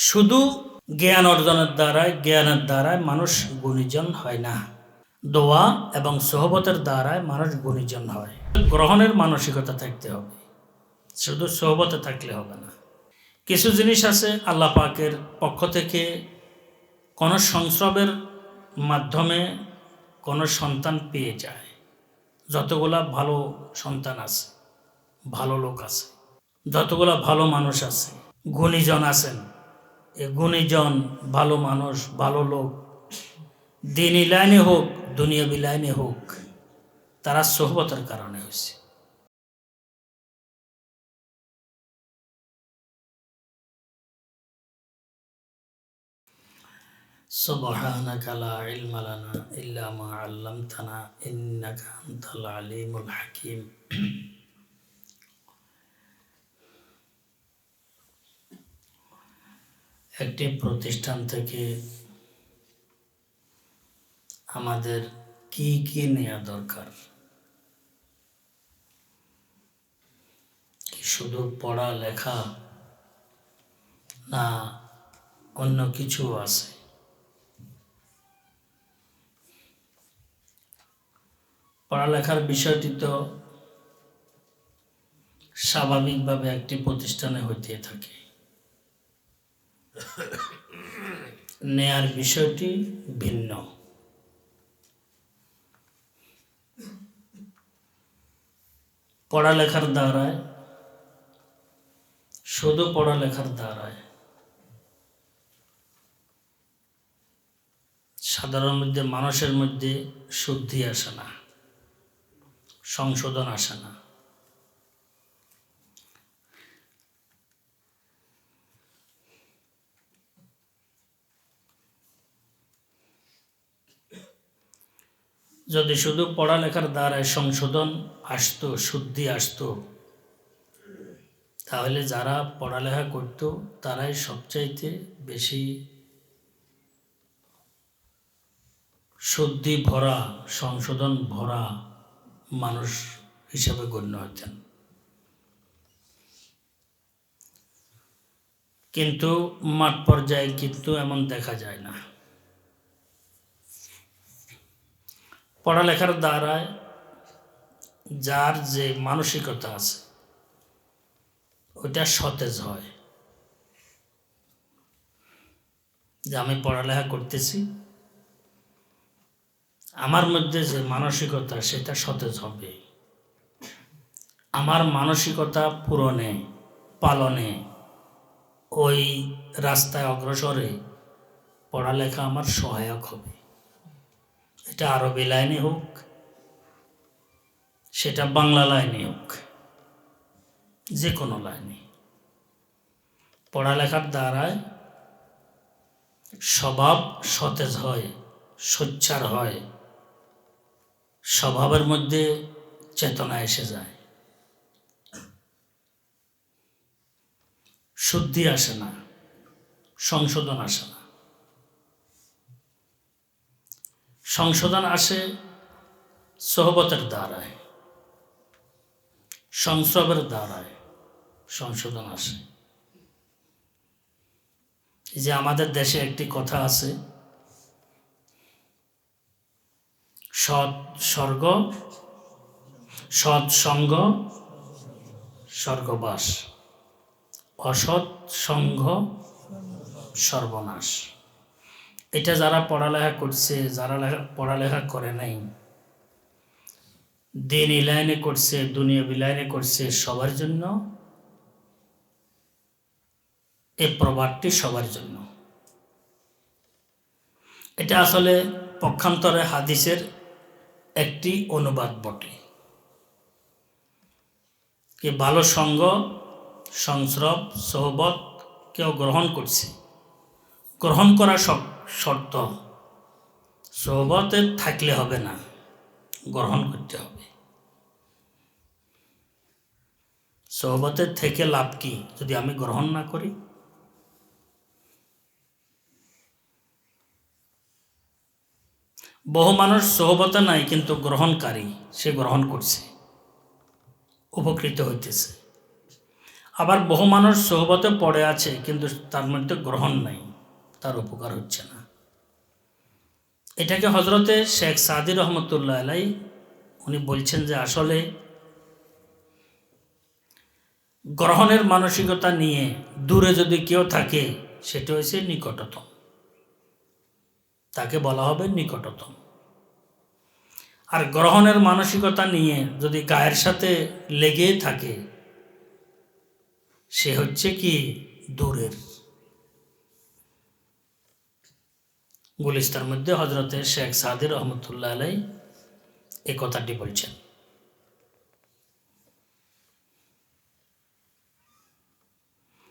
শুধু জ্ঞানের দ্বারায় মানুষ গুণীজন হয় না, দোয়া এবং সোহবতের দ্বারায় মানুষ গুণীজন হয়। গ্রহণের মানসিকতা থাকতে হবে, শুধু সোহবতে থাকলে হবে না। কিছু জিনিস আছে আল্লাহ পাকের পক্ষ থেকে কোনো সংস্রবের মাধ্যমে কোনো সন্তান পেয়ে যায়। যতগুলা ভালো সন্তান আছে, ভালো লোক আছে, যতগুলা ভালো মানুষ আছে, গুণীজন আছেন, এ গুণীজন, ভালো মানুষ, ভালো লোক, দিনী লাইনে হোক দুনিয়াবি লাইনে হোক, তারা সোহবতের কারণে হয়েছে। সুবহানাকা লা ইলমা লানা ইল্লা মা আল্লামতানা ইন্নাকা আনতাল আলিমুল হাকিম। একটি প্রতিষ্ঠান থেকে আমাদের কি কি নেওয়া দরকার? কি শুধু পড়া লেখা, না অন্য কিছু আছে? পড়ালেখার বিষয়টি তো স্বাভাবিকভাবে একটি প্রতিষ্ঠানে হইতে থাকে। নেয়ার বিষয়টি ভিন্ন। পড়ালেখার দ্বারায়, শুধু পড়ালেখার দ্বারায় সাধারণ মানুষের মধ্যে শুদ্ধি আসে না, সংশোধন আসে না। যদি শুধু পড়ালেখার দ্বারায় সংশোধন আসতো, শুদ্ধি আসতো, তাহলে যারা পড়ালেখা করত তারাই সবচাইতে বেশি শুদ্ধি ভরা, সংশোধন ভরা মানুষ হিসেবে গণ্য হতেন। কিন্তু মাঠ পর্যায়ে কিন্তু এমন দেখা যায় না। পড়ালেখার দ্বারায় যার যে মানসিকতা আছে ওইটা সতেজ হয়, যে আমি পড়ালেখা করতেছি, আমার মধ্যে যে মানসিকতা সেটা সতেজ হবে। আমার মানসিকতা পূরণে, পালনে, ওই রাস্তায় অগ্রসরে পড়ালেখা আমার সহায়ক হবে। এটা আরবি লাইনে হোক, সেটা বাংলা লাইনে হোক, যে কোনো লাইনে পড়ালেখার দ্বারায় স্বভাব সতেজ হয়, সোচ্চার হয়, স্বভাবের মধ্যে চেতনা এসে যায়, শুদ্ধি আসে না, সংশোধন আসে না। সংশোধন আসে সোহবতের দ্বারায়, সংস্রবের দ্বারায় সংশোধন আসে। যে আমাদের দেশে একটি কথা আছে, সৎসঙ্গ স্বর্গবাস, অসৎ সঙ্গ সর্বনাশ। এটা যারা পড়ালেখা করছে, যারা পড়ালেখা করে নাই, দিনী লাইনে করছে, দুনিয়াবি লাইনে করছে, সবার জন্য এই প্রবাদটি, সবার জন্য। এটা আসলে পক্ষান্তরে হাদিসের একটি অনুবাদ বটে। কি ভালো সঙ্গ, সংস্রব, সোহবত কেউ গ্রহণ করছে, গ্রহণ করা শর্ত, সোহবতে থাকলে হবে না, গ্রহণ করতে হবে। সোহবতের থেকে লাভ কি যদি আমি গ্রহণ না করি? বহু মানুষ সোহবতে নাই কিন্তু গ্রহণকারী, সে গ্রহণ করছে, উপকৃত হইতেছে। আবার বহু মানুষ সোহবতে পড়ে আছে কিন্তু তার মধ্যে গ্রহণ নাই, তার উপকার হচ্ছে না। এটাকে হজরতে শেখ সাদি রহমতুল্লাহ আলাই উনি বলছেন যে আসলে গ্রহণের মানসিকতা নিয়ে দূরে যদি কেউ থাকে সেটা হচ্ছে নিকটতম, তাকে বলা হবে নিকটতম। আর গ্রহণের মানসিকতা নিয়ে যদি গায়ের সাথে লেগে থাকে সে হচ্ছে কি দূরের। গুলিস্তার মধ্যে হজরতে শেখ সাদি রহমতুল্লাহ আলাই এই কথাটি বলছেন।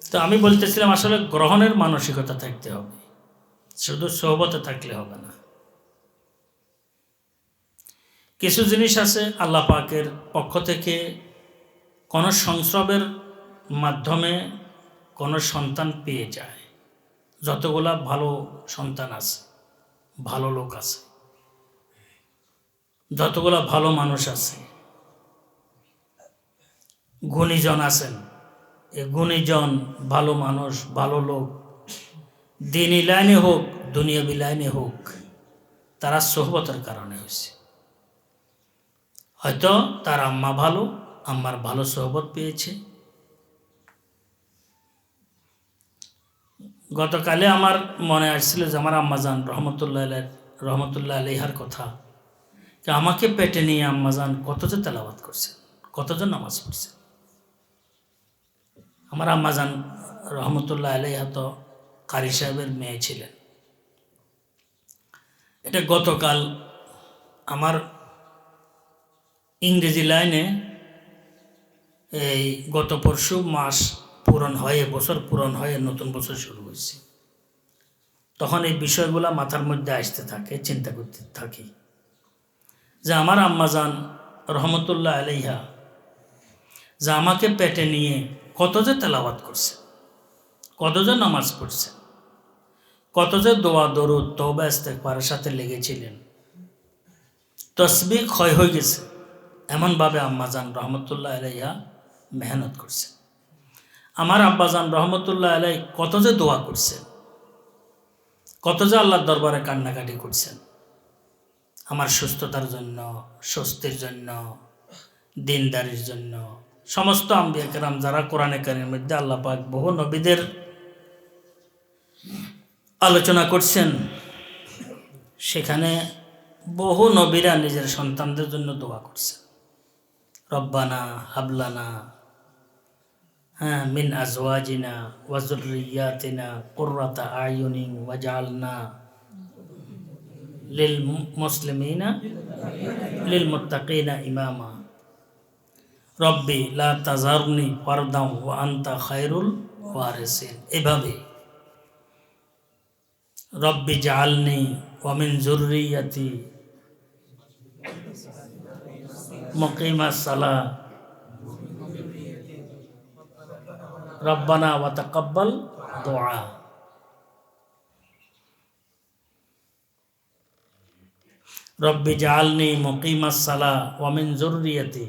তো আমি বলতেছিলাম আসলে গ্রহণের মানসিকতা থাকতে হবে, শুধু সোহবতে থাকলে হবে না। কিছু জিনিস আছে আল্লাহ পাকের পক্ষ থেকে কোনো সংস্রবের মাধ্যমে কোনো সন্তান পেয়ে যায়। যতগুলা ভালো সন্তান আছে, ভালো লোক আছে, যতগুলা ভালো মানুষ আছে, গুণীজন আছেন, এই গুণীজন ভালো মানুষ ভালো লোক দিনী লাইনে হোক দুনিয়াবি লাইনে হোক, তারা সোহবতের কারণে হয়েছে। হয়তো তার আম্মা ভালো, আম্মার ভালো সোহবত পেয়েছে। গতকালে আমার মনে আসছিল যে আমার আম্মাজান রহমতুল্লাহ আলাইহার কথা, যে আমাকে পেটে নিয়ে আম্মাজান কতজন তেলাওয়াত করছেন, কতজন নামাজ পড়ছেন। আমার আম্মাজান রহমতুল্লাহ আলাইহা তো কারি সাহেবের মেয়ে ছিলেন। এটা গতকাল আমার ইংরেজি লাইনে এই গত পরশু মাস পূরণ হয়ে বছর পূরণ হয়ে নতুন বছর শুরু হয়েছে। তখন এই বিষয়গুলো মাথার মধ্যে আসতে থাকে, চিন্তা করতে থাকি যে আমার আম্মাজান রহমতুল্লাহ আলাইহা যে আমাকে পেটে নিয়ে কত যে তেলাওয়াত করছে, কত যে নামাজ পড়ছে, কত যে দোয়া দরুদ তওবা ইস্তেগফারের সাথে লেগেছিলেন, তসবিহ ক্ষয় হয়ে গেছে এমনভাবে আম্মাজান রহমতুল্লাহ আলাইহা মেহনত করছে। আমার আব্বাজান রহমতুল্লাহ আলাই কত যে দোয়া করছেন, কত যে আল্লাহর দরবারে কান্নাকাটি করছেন আমার সুস্থতার জন্য, স্বস্তির জন্য, দিনদারির জন্য। সমস্ত আম্বিয়া কেরাম যারা কোরআনে কারিমের মধ্যে আল্লাহ পাক বহু নবীদের আলোচনা করছেন, সেখানে বহু নবীরা নিজের সন্তানদের জন্য দোয়া করছেন, রব্বানা হাবলানা মিন আজওয়াজিনা ওয়া যুররিয়াতিনা কুররাতা আয়ুনিন ওয়াজআলনা লিল মুসলিমিনা লিল মুত্তাকিনা ইমামা রব্বি লা তাজারনি ফারদান ওয়া আনতা খায়রুল ওয়ারিসিন। এভাবে রব্বি জাআলনি ওয়া মিন যুররিয়াতি মুকিমাস সালাহ রব্বানা ওয়া তাকাব্বাল দুআ। রব্বি জাআলনি মুকিমাস সালাহ ওয়া মিন যুররিয়াতি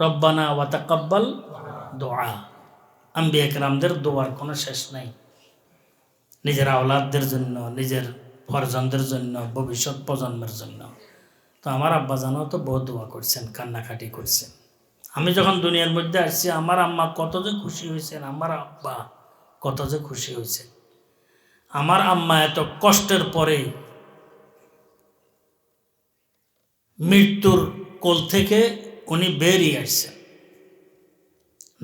রব্বানা ওয়া তাকাব্বাল দুআ। আম্বিয়া কেরামদের দোয়ার কোনো শেষ নাই, নিজের আওলাদদের জন্য, নিজের ফরজনদের জন্য, ভবিষ্যৎ প্রজন্মের জন্য। তো আমার আব্বাজানও তো বহু দোয়া করছেন, কান্নাকাটি করছেন। আমি যখন দুনিয়ার মধ্যে আসছি আমার আম্মা কত যে খুশি হয়েছেন, আমার আব্বা কত যে খুশি হয়েছে। আমার আম্মা এত কষ্টের পরে মৃত্যুর কোল থেকে উনি বেরিয়ে আসছেন,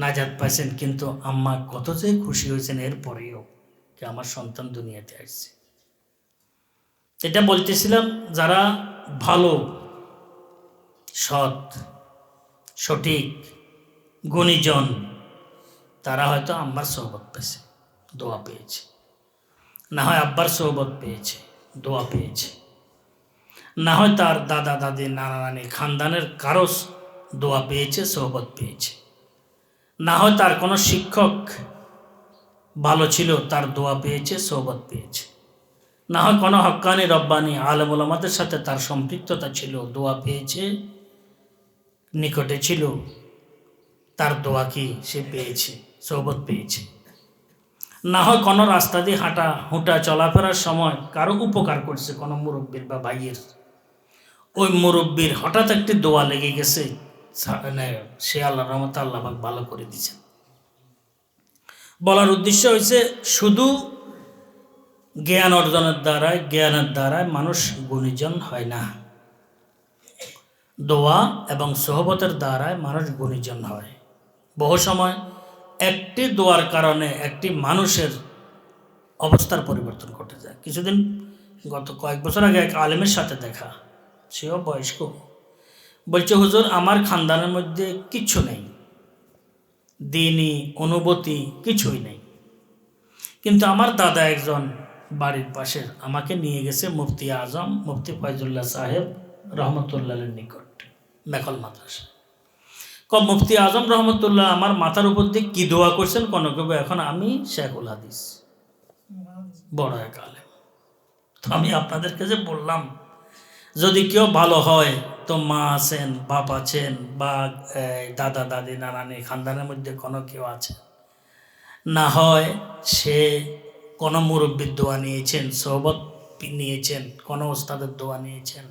নাজাত পাইছেন, কিন্তু আম্মা কত যে খুশি হয়েছেন এরপরেও যে আমার সন্তান দুনিয়াতে আসছে। এটা বলতেছিলাম যারা ভালো, সৎ, সঠিক, গুণীজন, তারা হয়তো আম্মার সোহবত পেয়েছে, দোয়া পেয়েছে, না হয় আব্বার সোহবত পেয়েছে, দোয়া পেয়েছে, না হয় তার দাদা দাদি নানা নানি খানদানের কারো দোয়া পেয়েছে, সোহবত পেয়েছে, না হয় তার কোনো শিক্ষক ভালো ছিল, তার দোয়া পেয়েছে, সোহবত পেয়েছে, না হয় কোনো হক্কানি রব্বানি আলেম ওলামাদের সাথে তার সম্পৃক্ততা ছিল, দোয়া পেয়েছে, নিকটে ছিল। তার দোয়া কি সে পেয়েছে, সোহবত পেয়েছে। না হয় কোনো রাস্তা দিয়ে হুঁটা চলাফেরার সময় কারো উপকার করছে কোনো মুরব্বীর বা ভাইয়ের, ওই মুরব্বীর হঠাৎ একটি দোয়া লেগে গেছে, সে আল্লাহর রহমতে আল্লাহ পাক ভালো করে দিয়েছেন। বলার উদ্দেশ্য হয়েছে শুধু জ্ঞানের দ্বারায় মানুষ গুণীজন হয় না, দোয়া এবং সোহবতের দ্বারায় মানুষ গুণীজন হয়। বহু সময় একটি দোয়ার কারণে একটি মানুষের অবস্থার পরিবর্তন ঘটে যায়। কিছুদিন গত কয়েক বছর আগে এক আলেমের সাথে দেখা, সেও বয়স্ক, বলছে হুজুর আমার খানদানের মধ্যে কিচ্ছু নেই, দিনই অনুভূতি কিছুই নেই, কিন্তু আমার দাদা একজন বাড়ির পাশের আমাকে নিয়ে গেছে মুফতি আজম মুফতি ফয়জুল্লাহ সাহেব রহমতুল্লাহের নিকট, মেখল মাদ্রাসা। মুফতি আজম রহমতুল্লাহ আমার মাথার উপর দিয়ে কি দোয়া করছেন কোন কেউ, এখন আমি শেখুল হাদিস, বড় এক আলেম। তো আমি আপনাদেরকে যে বললাম, যদি কেউ ভালো হয় তো মা আছেন, বাপ আছেন, বা দাদা দাদি নানানি খানদানের মধ্যে কোনো কেউ আছে, না হয় সে কোনো মুরব্বীর দোয়া নিয়েছেন, সোহবত নিয়েছেন, কোনো ওস্তাদের দোয়া নিয়েছেন,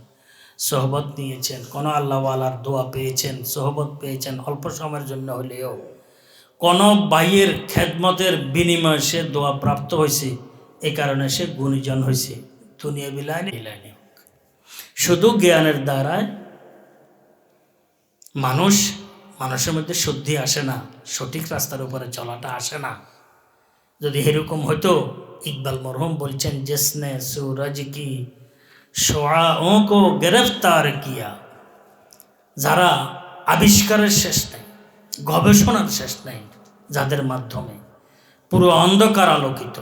সোহবত নিয়েছেন, কোনো আল্লাহওয়ালার দোয়া পেয়েছেন, সোহবত পেয়েছেন, অল্প সময়ের জন্য হলেও কোনো ভাইয়ের খেদমতের বিনিময়ে সে দোয়া প্রাপ্ত হয়েছে, এই কারণে সে গুণীজন হয়েছে। দুনিয়া বিলায়নি। শুধু জ্ঞানের দ্বারায় মানুষের মধ্যে শুদ্ধি আসে না, সঠিক রাস্তার উপরে চলাটা আসে না। যদি এরকম হতো, ইকবাল মরহুম বলছেন, জিসনে सूरज की शुआओं को गिरफ्तार किया, যারা আবিষ্কারের শেষ নেই, গবেষণার শেষ নেই, যাদের মাধ্যমে পুরো অন্ধকার আলোকিত,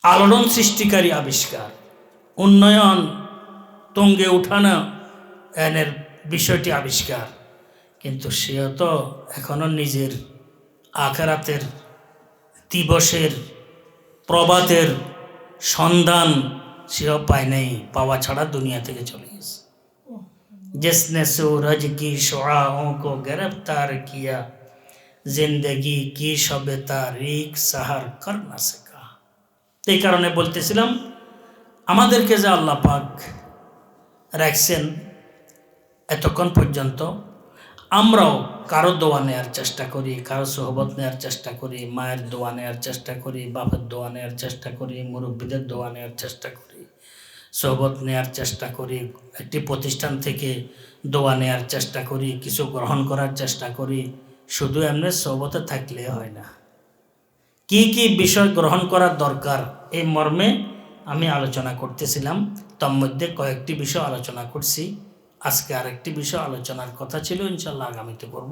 আলোড়ন সৃষ্টিকারী আবিষ্কার, উন্নয়ন তুঙ্গে উঠানো এনের বিষয়টি আবিষ্কার, কিন্তু সেও তো এখনো নিজের আখেরাতের দিবসের প্রভাতের সন্ধান সেও পায় নাই, পাওয়া ছাড়া দুনিয়া থেকে চলে গেছে। जिसने सूरज की शुआओं को गिरफ्तार किया, जिंदगी की शब तारीख सहर कर ना सका। এই কারণে বলতেছিলাম, আমাদেরকে যে আল্লাহ পাক রাখছেন এতক্ষণ পর্যন্ত, আমরাও কারো দোয়া নেওয়ার চেষ্টা করি, কারো সোহবত নেওয়ার চেষ্টা করি, মায়ের দোয়া নেওয়ার চেষ্টা করি, বাপের দোয়া নেওয়ার চেষ্টা করি, মুরব্বীদের দোয়া নেওয়ার চেষ্টা করি, সোহবত নেওয়ার চেষ্টা করি, একটি প্রতিষ্ঠান থেকে দোয়া নেওয়ার চেষ্টা করি, কিছু গ্রহণ করার চেষ্টা করি। শুধু এমনি সোহবতে থাকলে হয় না, কি কি বিষয় গ্রহণ করার দরকার এই মর্মে আমি আলোচনা করতেছিলাম। তার মধ্যে কয়েকটি বিষয় আলোচনা করছি, আজকে আরেকটি বিষয় আলোচনার কথা ছিল, ইনশাল্লাহ আগামীতে করব।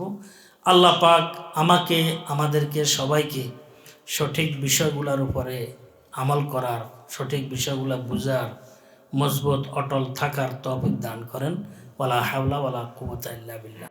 আল্লাহ পাক আমাকে, আমাদেরকে সবাইকে সঠিক বিষয়গুলোর উপরে আমল করার, সঠিক বিষয়গুলো বুঝার, মজবুত অটল থাকার তৌফিক দান করেন। ওয়ালা হাওলা ওয়ালা কুওয়াতা ইল্লা বিল্লাহ।